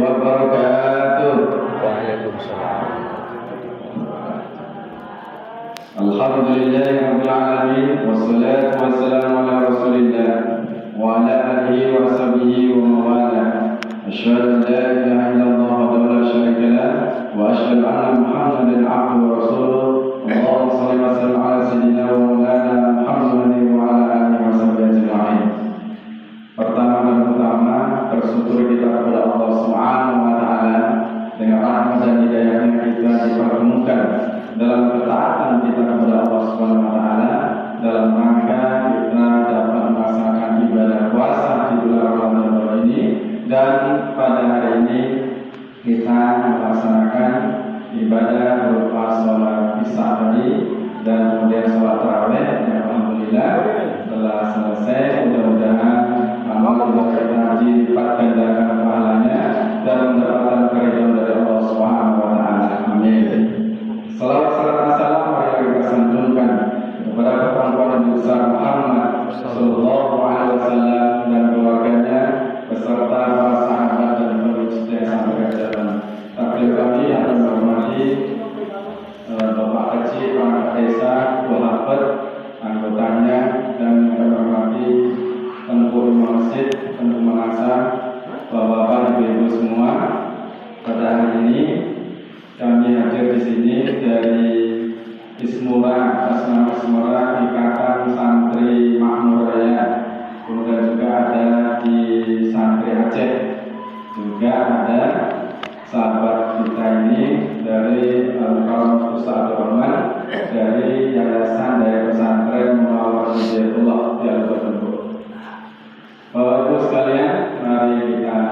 wabarakatuh. Waalaikumsalam. Alhamdulillahirabbil alamin wassalatu wassalamu ala Rasulillah wa ala alihi wa sahbihi wa mawala. Asyhadu an la ilaha illallah wa la syarika lah wa asyhadu anna Muhammadan abduhu wa rasuluh. Allahumma shalli wa sallim ala sayyidina wa maulana Muhammadin wa ala alihi wa sahbihi ajma'in. Pertama dan utama bersyukur kita kepada Allah Subhanahu wa taala dengan rahmat dan hidayahnya kita dipertemukan dalam ketaatan kita kepada Allah Subhanahu wa taala dalam rangka kita dapat melaksanakan ibadah puasa di bulan Ramadan ini, dan pada hari ini kita melaksanakan ibadah berupa sholat isya tadi dan kemudian sholat tarawih yang alhamdulillah telah selesai. Mudah-mudahan amal ibadah kita dilipat gandakan pahalanya dan mendapatkan keridhaan dari Allah Subhanahu wa taala. Amin. Salawat serta salam marilah kita sanjungkan kepada perempuan Nabi besar Muhammad sallallahu alaihi wasallam dan keluarganya beserta para sahabat dan pengikut yang sampai ke jalan. Takdir kami akan menghormati Bapak Haji Perangkat Desa Wahabat, anggotanya, dan menghormati Tengku Masjid, Tengku Menasa, Bapak-bapak, ibu-ibu semua. Pada hari ini kami hadir di sini dari Ismura, atas nama Ismura Ikatan Santri Makmur Raya. Kemudian juga ada di Santri Aceh. Juga ada sahabat kita ini dari Al-Karam Ustaz Rahman dari Yayasan dari Pesantren Muhammad Hidayatullah di Al-Badr. Bapak Ibu sekalian, mari kita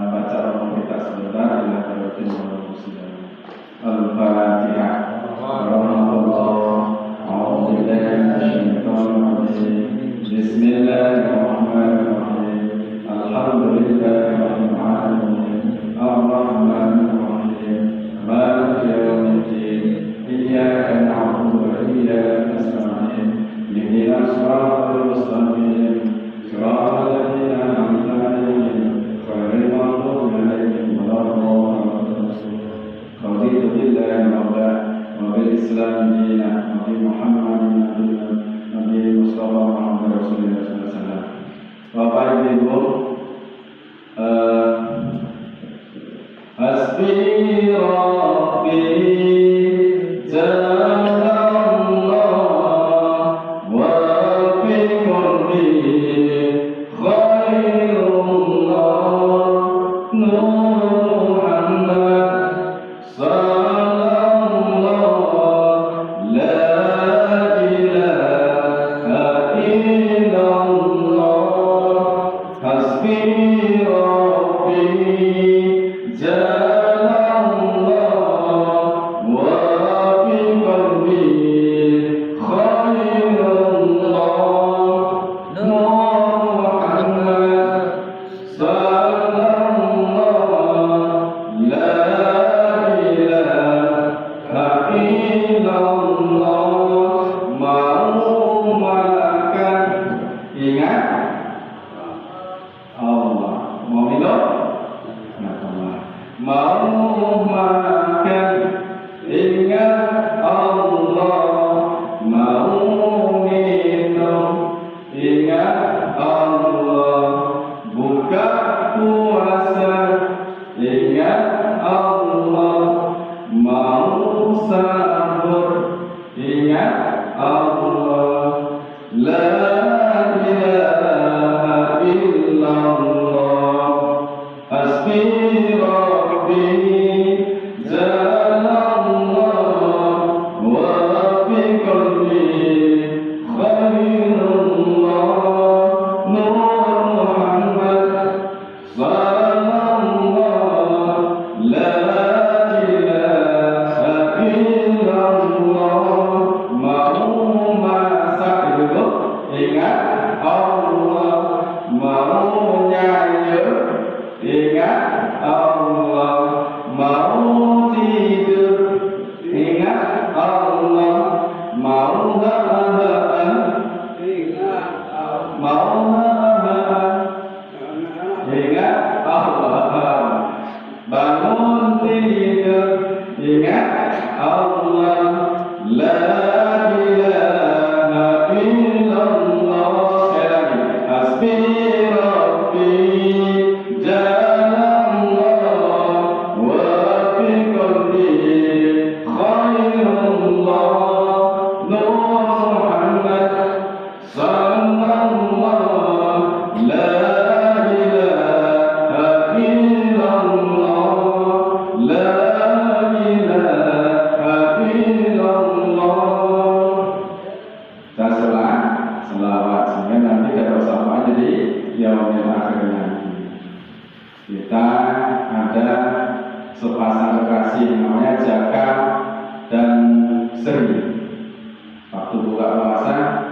baca romo kita sebentar dengan terjemahan Muslim. Al-Fatihah. Bismillahirrahmanirrahim. Alhamdulillahirabbil alamin. Ar-Rahmanir Rahim. Maliki yaumiddin. Iyyaka na'budu wa iyyaka nasta'in. Ihdinas siratal mustaqim. Siratal ladzina an'amta 'alaihim ghairil maghdubi 'alaihim waladdallin. Raditu billahi rabban wa bil Islam dinan wa bi Muhammadin Nabi Mustafa Muhammad Rasulullah sallallahu alaihi wasallam. Bapak Ibu, hasbi rabbi Allah. Bangun tidur, ingat Allah. La ilaha illallah. Sekali lagi. Hasbi Rabbi Jalallah wa fi qalbi khairullah Nur Muhammad sallallahu la ilaha illallah la ilaha illallah. Kita selawat sehingga nanti ada sapaan jadi yaumil akhir nanti. Kita ada sepasang kekasih namanya Jaka dan Sri. Waktu buka puasa,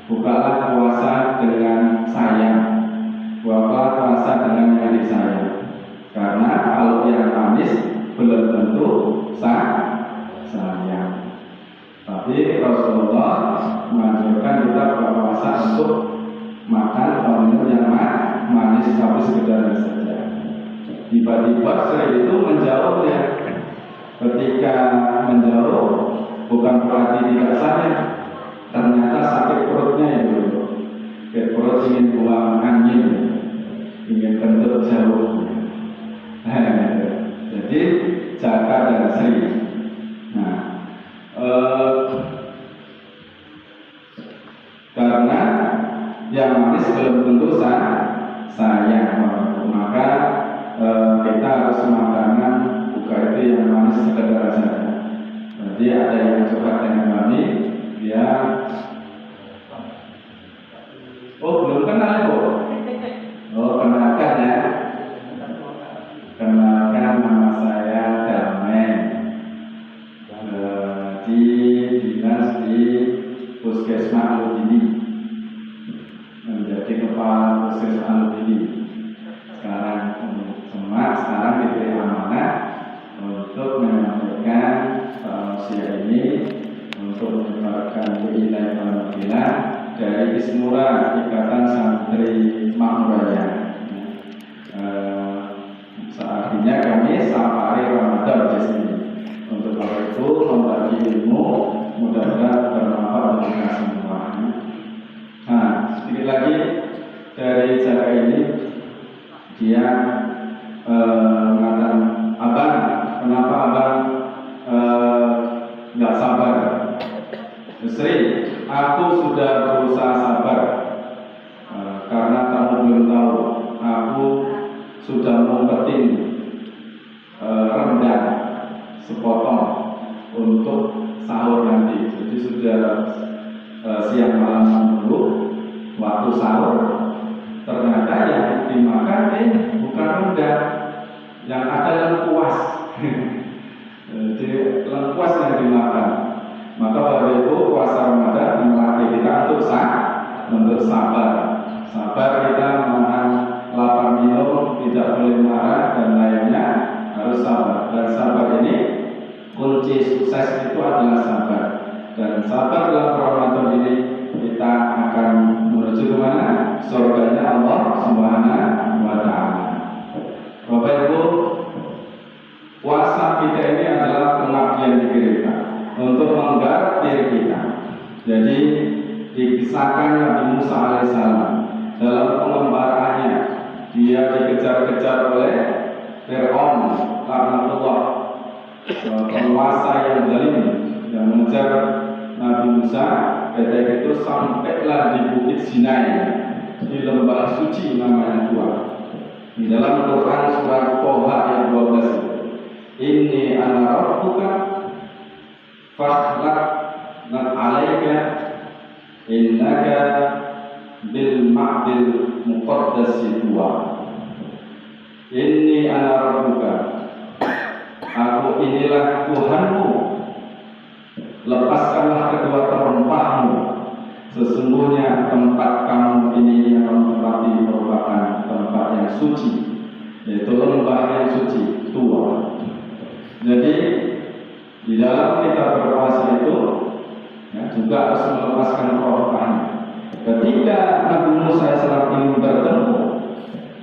bukalah puasa dengan sayang, bukalah puasa dengan yang disayang. Karena kalau yang manis belum tentu sayang. Tapi Rasulullah menganjurkan kita berpuasa untuk makan atau minum yang manis, tapi sekedar saja. Tiba-tiba Sri itu menjauh ya. Ketika menjauh, bukan berarti tidak sayang, ternyata sakit perutnya ya dulu. Sakit perut ingin buang angin, ingin kentut jauh. Jadi Jaka dan Sri. Nah, karena yang manis belum tentu sayang, maka kita harus makanan buka itu yang manis sekedar saja. Jadi ada yang suka dengan kami, dia belum kenal Bu. Kenalkan ya. Kenalkan, nama saya Damen. Di dinas di Puskesmas Aludini, menjadi kepala Puskesmas Aludini. Sekarang diberi amanah untuk menyampaikan usia ini untuk menyebarkan wilayah dari Ismura Ikatan Santri Makmuraya. Seartinya kami safari Ramadan di sini. Untuk itu membagi ilmu, mudah-mudahan bermanfaat bagi kita semua. Nah, sedikit lagi dari Jaka ini, dia mengatakan, abang, kenapa abang nggak sabar? Sri, aku sudah berusaha sabar karena kamu belum tahu, aku sudah mengumpetin rendang sepotong untuk sahur nanti. Jadi sudah siang malam dulu waktu sahur, ternyata yang dimakan bukan rendang, yang ada lengkuas. Jadi lengkuas yang dimakan. Maka waktu itu puasa Ramadan melatih kita untuk sabar. Sabar kita menahan lapar minum, tidak boleh marah dan lainnya, harus sabar. Dan sabar ini kunci sukses itu adalah sabar. Dan sabar dalam Ramadan ini kita akan menuju ke mana? Surganya Allah Subhanahu wa Ta'ala. Bapak Ibu, puasa kita ini adalah pengabdian diri kita untuk menggarap diri kita. Jadi dikisahkan Nabi Musa alaihissalam dalam pengembaraannya, dia dikejar-kejar oleh Fir'aun laknatullah, penguasa yang zalim yang mengejar Nabi Musa. Ketika itu sampailah di Bukit Sinai, di lembah suci namanya Tua. Di dalam Quran surat Toha ayat 12, Inni ana rabbuka fakhlaq alaika innaka bil ma'dil muqaddasi Tua. Inni ana rabbuka, aku inilah Tuhanmu, lepaskanlah kedua terempahmu, sesungguhnya tempat kamu ini yang kamu tempati merupakan tempat yang suci, yaitu lembah yang suci Tua. Jadi di dalam kita berpuasa itu juga harus melepaskan rohani. Ketika Nabi Musa SAW ingin bertemu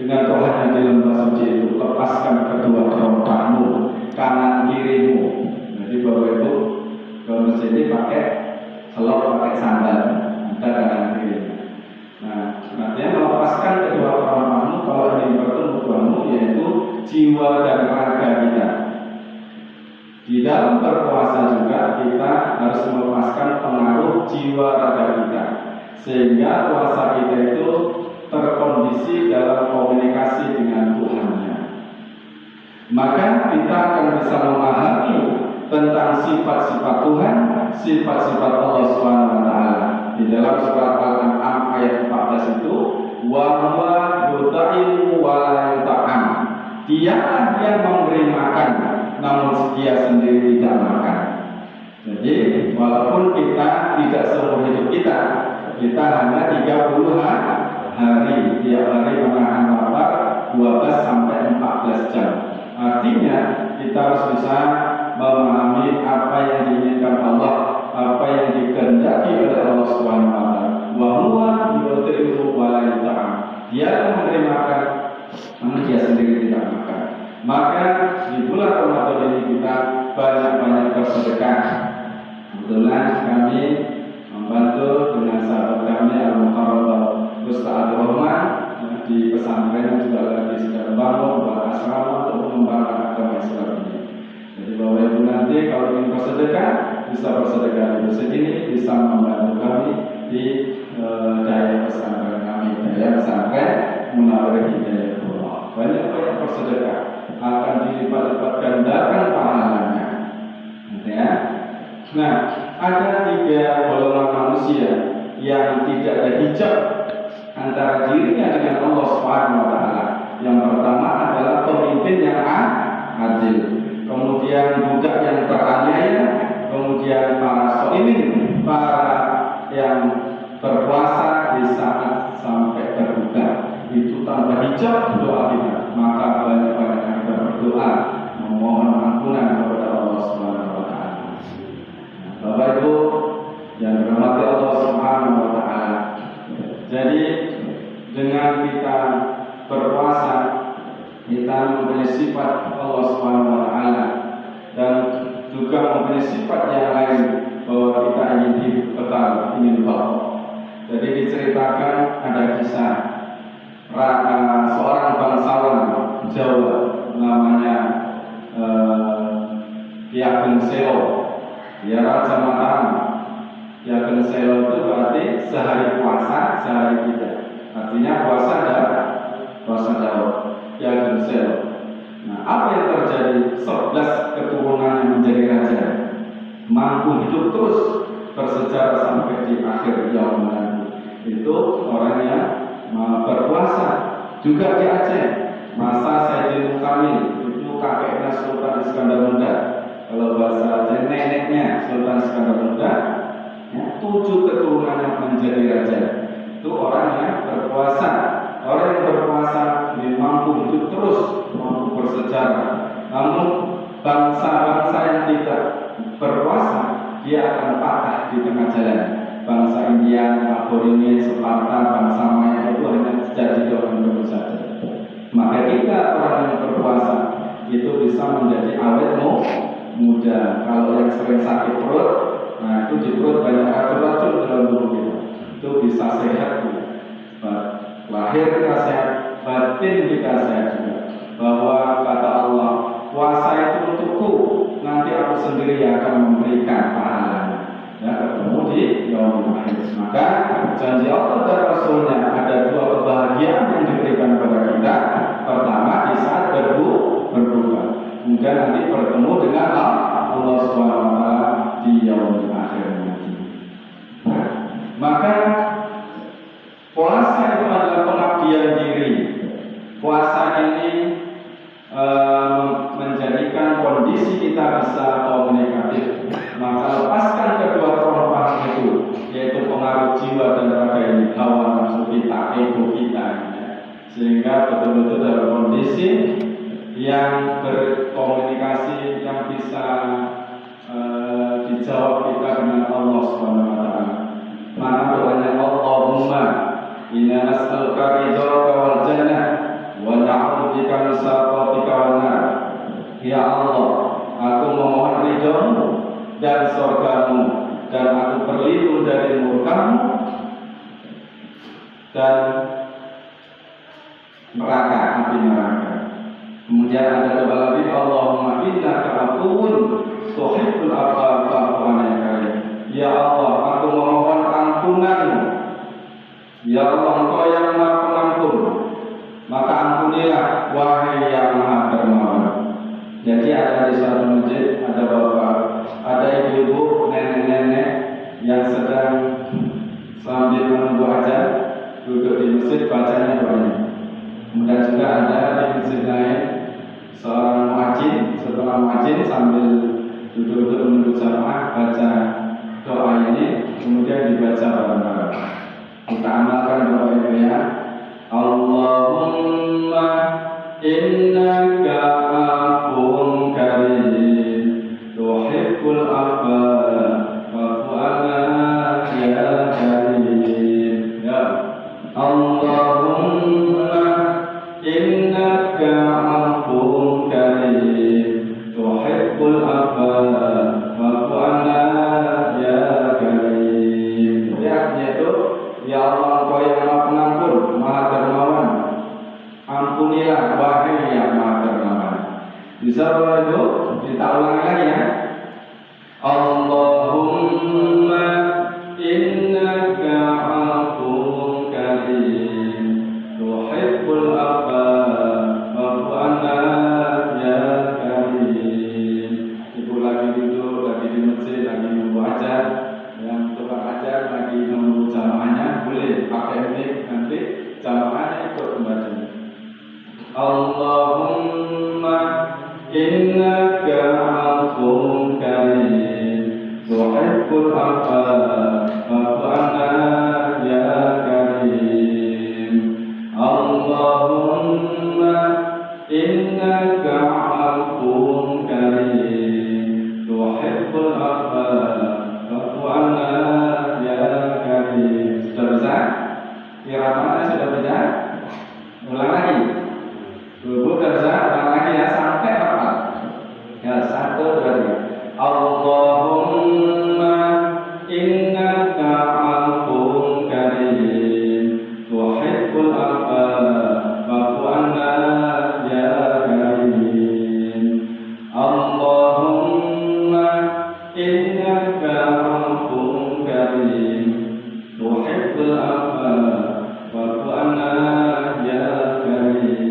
dengan Tuhan yang di lembah suci itu, lepaskan kedua keropakmu, kanan kirimu. Jadi Bapak Ibu ke masjid ini pakai selop, pakai sandal, ada kanan kiri. Nah, artinya melepaskan kedua keropakmu kalau ingin bertemu Tuhanmu, yaitu jiwa dan raga kita. Di dalam berpuasa juga kita harus melepaskan pengaruh jiwa raga kita, sehingga puasa kita itu terkondisi dalam komunikasi dengan Tuhannya. Maka kita akan bisa memahami tentang sifat-sifat Tuhan, sifat-sifat Allah Subhanahu wa taala. Di dalam surat Al-An'am ayat 14 itu, wa huwa yut'imu wa la yut'am. Dialah yang memberi makan, namun dia sendiri tidak makan. Jadi walaupun kita tidak seumur hidup kita hanya 30 hari, tiap hari menahan lapar 12 sampai 14 jam. Artinya kita harus bisa memahami apa yang diinginkan Allah, apa yang dikehendaki oleh Allah Subhanahu wa taala. Wa huwa yut'imu wa la yut'am. Dia memberi makan, namun dia sendiri tidak makan. Maka di bulan Ramadan ini kita banyak-banyak bersedekah. Kebetulan kami membantu dengan sahabat kami Al-Mukarram Ustaz Rahman di pesantren juga lagi sedang membangun buat asrama untuk mengembangkan agama Islam ini. Jadi Bapak Ibu nanti kalau ingin bersedekah bisa bersedekah di masjid ini, bisa membantu kami di daya pesantren kami, daya pesantren Munawwirah Hidayatullah. Banyak-banyak bersedekah akan dilipat-lipat gandakan pahalanya. Ya. Nah, ada 3 golongan manusia yang tidak ada hijab antara dirinya dengan Allah Subhanahu wa taala. Yang pertama adalah pemimpin yang adil, kemudian budak yang teraniaya, kemudian para shaimin, para yang berpuasa di saat sampai berbuka. Itu tanpa hijab doa kita. Maka banyak-banyak kita berdoa memohon ampunan kepada Allah Subhanahu wa taala. Bapak Ibu yang dirahmati Allah Subhanahu wa taala. Jadi dengan kita berpuasa, kita mempunyai sifat Allah Subhanahu wa taala dan juga mempunyai sifat yang lain, bahwa kita ingin hidup kekal, ingin bahagia. Jadi diceritakan ada kisah seorang bangsawan Jawa namanya Ki Ageng Selo. Dia Raja Mataram. Ki Ageng Selo itu berarti sehari puasa, sehari tidak. Artinya puasa Jawa. Ki Ageng Selo. Nah, apa yang terjadi? 11 keturunan yang menjadi raja, mampu hidup terus bersejarah sampai di akhir zaman nanti. Itu orang yang berpuasa. Juga di Aceh, masa Sayyidina Kamil itu kakeknya Sultan Iskandar Muda. Kalau bahasa Aceh neneknya Sultan Iskandar Muda, ya, 7 keturunan yang menjadi raja. Itu orang yang berpuasa. Orang yang berpuasa ini mampu hidup terus, mampu bersejarah. Namun bangsa-bangsa yang tidak berpuasa, dia akan patah di tengah jalan. Bangsa India, Makedonia, Sparta, bangsa Maya itu hanya jadi orang dulu saja. Maka kita orang yang berpuasa itu bisa menjadi awet muda. Kalau yang sering sakit perut, nah itu di perut banyak racun-racun dalam tubuh kita, itu bisa sehat juga. Lahir kita sehat, batin kita sehat juga. Bahwa kata Allah, puasa itu untukku, nanti aku sendiri yang akan memberikan pahalanya. Ya, ketemu di yaumul akhir. Maka janji Allah dan Rasulnya ada 2 kebahagiaan yang diberikan kepada kita. Pertama di saat berbuka, kemudian nanti bertemu dengan Allah Subhanahu wa taala di yaumul akhir nanti. Maka puasa itu adalah pengabdian diri. Puasa ini menjadikan kondisi kita bisa komunikatif. Maka lepaskan kedua kerompahan itu, yaitu pengaruh jiwa dan raga ini, hawa nafsu kita, ego kita, sehingga betul-betul dalam kondisi yang berkomunikasi, yang bisa dijawab kita dengan Allah Subhanahu wa taala. Maka doanya Allahumma inna nas'aluka ridhaka wal jannah wa na'udzubika min sakhatika wan nar. Ya Allah, aku memohon ridho-Mu dan surga-Mu, dan aku berlindung dari murka-Mu dan neraka, api neraka. Kemudian ada doa lagi, Allahumma innaka afuwun tuhibbul afwa fa'fu anni. Ya Allah, aku memohon ampunan-Mu. Ya Allah, Engkau yang Maha Pengampun, maka ampunilah wahai yang Maha Dermawan. Jadi ada di suatu masjid, ada bapak, ada ibu-ibu, nenek-nenek yang sedang sambil menunggu azan duduk di masjid bacanya doa ini. Kemudian juga ada di masjid lain seorang muadzin, setelah muadzin sambil duduk menunggu jamaah baca doa ini, kemudian dibaca bareng-bareng. Kita amalkan doa ini ya. Allahumma innaka afuwun karim tuhibbul afwa fa'fu anna ya karim. Ya Allahumma innaka afuwun karim tuhibbul afwa fa'fu anna ya karim. Ya, yaitu ya Allah, Engkau yang Maha Pengampun, Maha Dermawan, ampunilah wahai yang Maha Dermawan. Bisa Bapak Ibu? Kita ulangi lagi ya. Allahumma innaka afuwun karim tuhibbul afwa fa'fu anna ya karim. Ibu lagi duduk, lagi di masjid, lagi nunggu azan, yang tukang azan lagi nunggu jamaahnya, boleh pakai mic, nanti jamaahnya ikut membaca. Allahumma innaka afuwun karim tuhibbul afwa fa'fu anna ya karim. Allahumma innaka afuwun karim tuhibbul afwa fa'fu anna ya karim. Sudah bisa? Kira-kira sudah bisa? Ulang lagi. Ibu kerja, ulang lagi ya sampai apa? Ya, 1, 2, 3. Allahumma innaka afuwun karim tuhibbul afwa fa'fu anna ya karim. Allahumma innaka afuwun karim tuhibbul afwa fa'fu anna ya karim.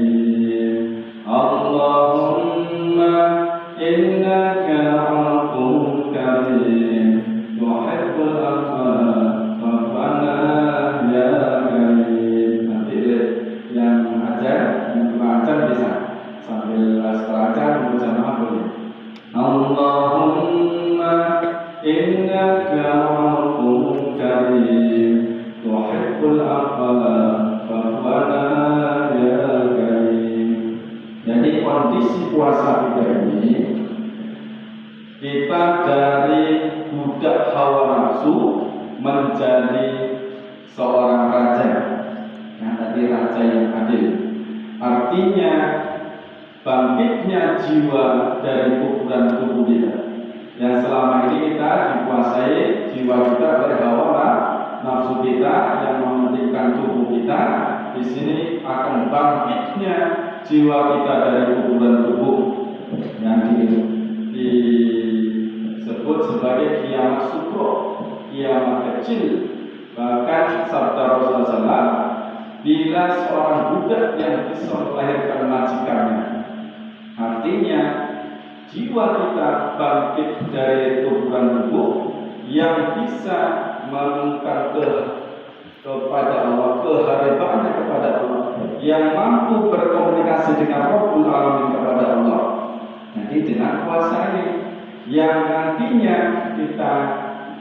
Allahumma innaka afuwun karim tuhibbul afwa fa'fu anna ya karim. Nanti yang ajar, yang tukang ajar bisa sambil setelah ajar nunggu jamaah boleh. Allahumma innaka afuwun karim tuhibbul afwa fa'fu anna ya karim. Jadi kondisi puasa kita ini, kita dari budak hawa nafsu menjadi seorang raja. Yang tadi raja yang adil. Artinya bangkitnya jiwa dari kuburan tubuh kita. Yang selama ini kita dikuasai jiwa kita oleh hawa nafsu kita yang mementingkan tubuh kita. Di sini akan bangkitnya jiwa kita dari kuburan tubuh yang disebut sebagai kiamat sukro, kiamat kecil. Bahkan sabda Rasulullah SAW, bila seorang budak yang bisa melahirkan majikannya, artinya jiwa kita bangkit dari kuburan tubuh yang bisa menemukan kepada Allah, kehadirannya kepada Allah, yang mampu berkomunikasi dengan Rabbul Alamin kepada Allah. Jadi dengan puasa ini yang nantinya kita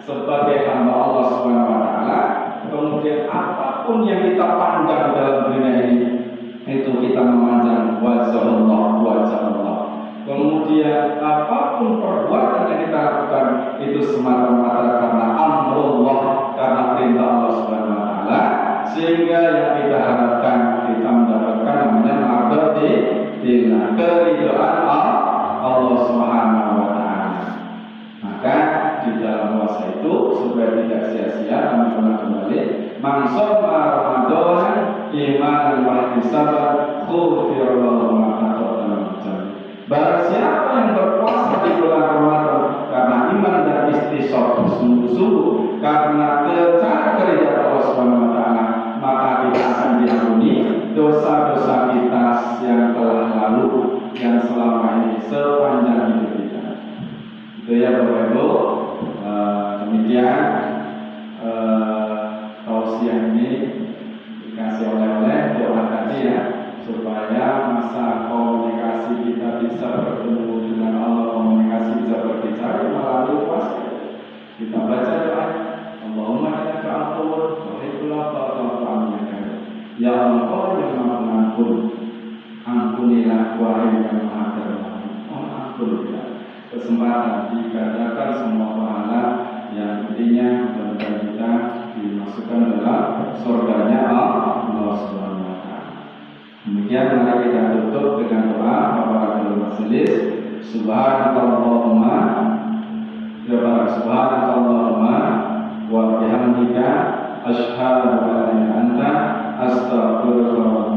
sebagai hamba Allah Subhanahu wa taala, kemudian apapun yang kita pandang dalam dunia ini itu kita memandang wajah Allah. Kemudian apapun perbuatan yang kita lakukan itu semata-mata karena amrullah, karena perintah Allah Subhanahu wa taala, sehingga yang kita harapkan kita mendapatkan namanya dengan keridhaan Allah Subhanahu wa taala. Maka di dalam puasa itu supaya tidak sia-sia kami ulang kembali, man shoma Ramadan imanan wa ihtisaban ghufira lahu ma taqaddama min dhanbi. Barang siapa yang berpuasa di bulan Ramadan karena iman dan istisab sungguh-sungguh karena cara kerja Allah Subhanahu wa taala, maka kita akan diampuni dosa-dosa kita yang telah lalu yang selama ini sepanjang hidup kita. Itu ya Bapak Ibu. Demikian tausiah ini dikasih oleh doa tadi ya, supaya masa komunikasi kita bisa bertemu dengan Allah, komunikasi bisa berbicara melalui puasa. Kita baca doa, Allahumma innaka afuwwun tuhibbul afwa fa'fu anni. Ya Allah, Kau yang Maha Pengampun, ampunilah wahai yang Maha Termaafkan. Ampun ya. Kesempatan dikatakan semua pahala yang intinya mudah-mudahan kita dimasukkan dalam surganya Allah Subhanahu wa taala. Demikian mari kita tutup dengan doa kafaratul majelis. Subhanakallahumma wa bihamdika asyhadu an la ilaha illa anta astaghfiruka wa